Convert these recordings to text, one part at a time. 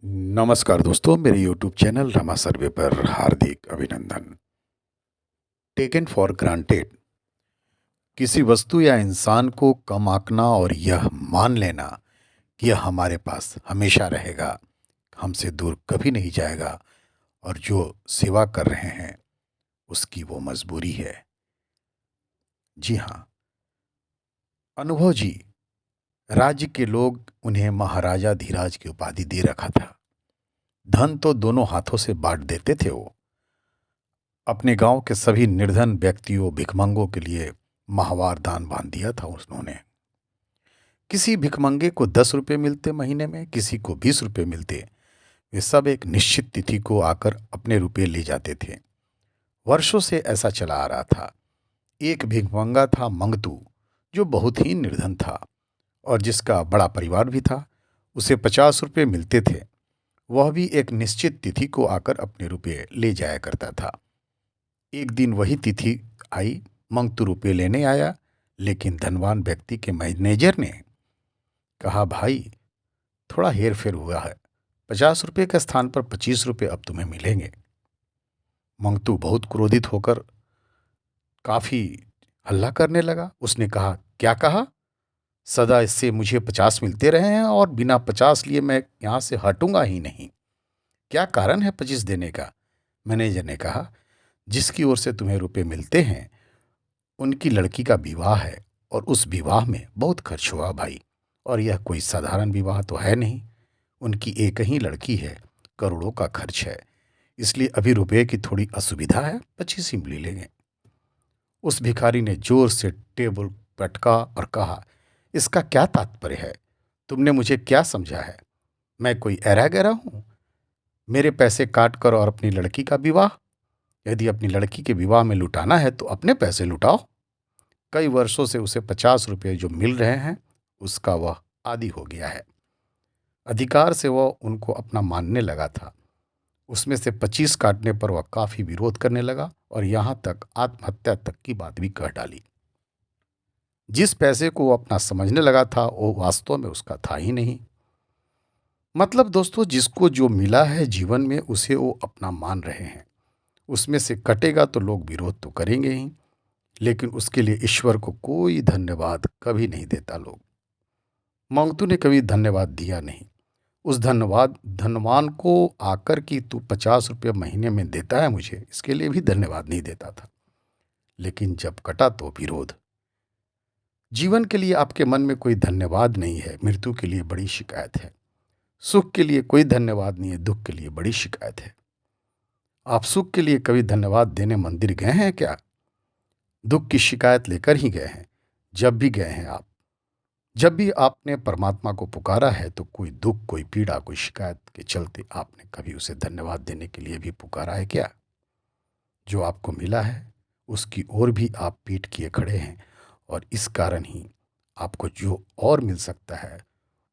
नमस्कार दोस्तों, मेरे यूट्यूब चैनल रमा सर्वे पर हार्दिक अभिनंदन। टेकन फॉर ग्रांटेड, किसी वस्तु या इंसान को कम आंकना और यह मान लेना कि यह हमारे पास हमेशा रहेगा, हमसे दूर कभी नहीं जाएगा और जो सेवा कर रहे हैं उसकी वो मजबूरी है। जी हाँ, अनुभव जी, राज्य के लोग उन्हें महाराजा धीराज की उपाधि दे रखा था। धन तो दोनों हाथों से बांट देते थे वो। अपने गांव के सभी निर्धन व्यक्तियों भिखमंगों के लिए माहवार दान बांध दिया था उन्होंने। किसी भिखमंगे को 10 रुपए मिलते महीने में, किसी को 20 रुपए मिलते। वे सब एक निश्चित तिथि को आकर अपने रुपए ले जाते थे। वर्षों से ऐसा चला आ रहा था। एक भिखमंगा था मंगतू, जो बहुत ही निर्धन था और जिसका बड़ा परिवार भी था। उसे 50 रुपये मिलते थे। वह भी एक निश्चित तिथि को आकर अपने रुपये ले जाया करता था। एक दिन वही तिथि आई, मंगतू रुपये लेने आया, लेकिन धनवान व्यक्ति के मैनेजर ने कहा, भाई थोड़ा हेर फेर हुआ है, 50 रुपये के स्थान पर 25 रुपये अब तुम्हें मिलेंगे। मंगतू बहुत क्रोधित होकर काफी हल्ला करने लगा। उसने कहा, क्या कहा? सदा इससे मुझे 50 मिलते रहे हैं और बिना 50 लिए मैं यहां से हटूंगा ही नहीं। क्या कारण है 25 देने का? मैनेजर ने कहा, जिसकी ओर से तुम्हें रुपए मिलते हैं उनकी लड़की का विवाह है और उस विवाह में बहुत खर्च हुआ भाई। और यह कोई साधारण विवाह तो है नहीं। उनकी एक ही लड़की है, करोड़ों का खर्च है, इसलिए अभी रुपए की थोड़ी असुविधा है, 25 ही ले लेंगे। उस भिखारी ने जोर से टेबल पटका और कहा, इसका क्या तात्पर्य है? तुमने मुझे क्या समझा है? मैं कोई ऐरा गहरा हूं? मेरे पैसे काट कर और अपनी लड़की का विवाह? यदि अपनी लड़की के विवाह में लुटाना है तो अपने पैसे लुटाओ। कई वर्षों से उसे 50 रुपये जो मिल रहे हैं उसका वह आदी हो गया है। अधिकार से वह उनको अपना मानने लगा था। उसमें से 25 काटने पर वह काफी विरोध करने लगा और यहां तक आत्महत्या तक की बात भी कह डाली। जिस पैसे को वो अपना समझने लगा था वो वास्तव में उसका था ही नहीं। मतलब दोस्तों, जिसको जो मिला है जीवन में उसे वो अपना मान रहे हैं। उसमें से कटेगा तो लोग विरोध तो करेंगे ही, लेकिन उसके लिए ईश्वर को कोई धन्यवाद कभी नहीं देता लोग। मंगतू ने कभी धन्यवाद दिया नहीं। उस धनवान को आकर कि तू 50 रुपये महीने में देता है मुझे, इसके लिए भी धन्यवाद नहीं देता था। लेकिन जब कटा तो विरोध। जीवन के लिए आपके मन में कोई धन्यवाद नहीं है, मृत्यु के लिए बड़ी शिकायत है। सुख के लिए कोई धन्यवाद नहीं है, दुख के लिए बड़ी शिकायत है। आप सुख के लिए कभी धन्यवाद देने मंदिर गए हैं क्या? दुख की शिकायत लेकर ही गए हैं। जब भी गए हैं आप, जब भी आपने परमात्मा को पुकारा है तो कोई दुख, कोई पीड़ा, कोई शिकायत के चलते आपने कभी उसे धन्यवाद देने के लिए भी पुकारा है क्या? जो आपको मिला है उसकी ओर भी आप पीठ किए खड़े हैं और इस कारण ही आपको जो और मिल सकता है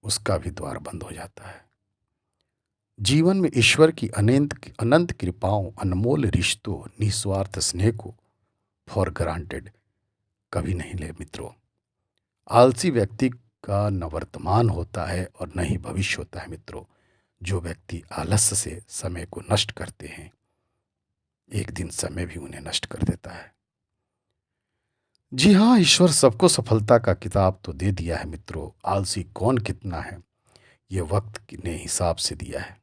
उसका भी द्वार बंद हो जाता है। जीवन में ईश्वर की अनंत अनंत कृपाओं, अनमोल रिश्तों, निस्वार्थ स्नेह को फॉर ग्रांटेड कभी नहीं ले मित्रों। आलसी व्यक्ति का न वर्तमान होता है और न ही भविष्य होता है मित्रों। जो व्यक्ति आलस्य से समय को नष्ट करते हैं, एक दिन समय भी उन्हें नष्ट कर देता है। जी हाँ, ईश्वर सबको सफलता का किताब तो दे दिया है मित्रों। आलसी कौन कितना है ये वक्त ने हिसाब से दिया है।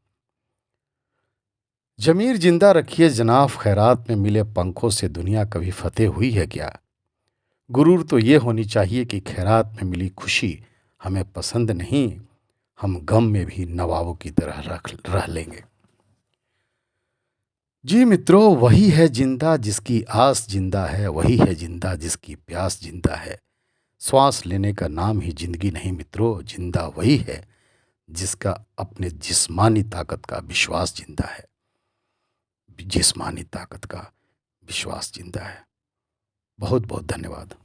जमीर जिंदा रखिए जनाब, खैरात में मिले पंखों से दुनिया कभी फतेह हुई है क्या? गुरूर तो ये होनी चाहिए कि खैरात में मिली खुशी हमें पसंद नहीं, हम गम में भी नवाबों की तरह रह लेंगे। जी मित्रों, वही है जिंदा जिसकी आस जिंदा है, वही है जिंदा जिसकी प्यास जिंदा है। श्वास लेने का नाम ही जिंदगी नहीं मित्रों, जिंदा वही है जिसका अपने जिस्मानी ताकत का विश्वास जिंदा है। जिस्मानी ताकत का विश्वास जिंदा है। बहुत बहुत धन्यवाद।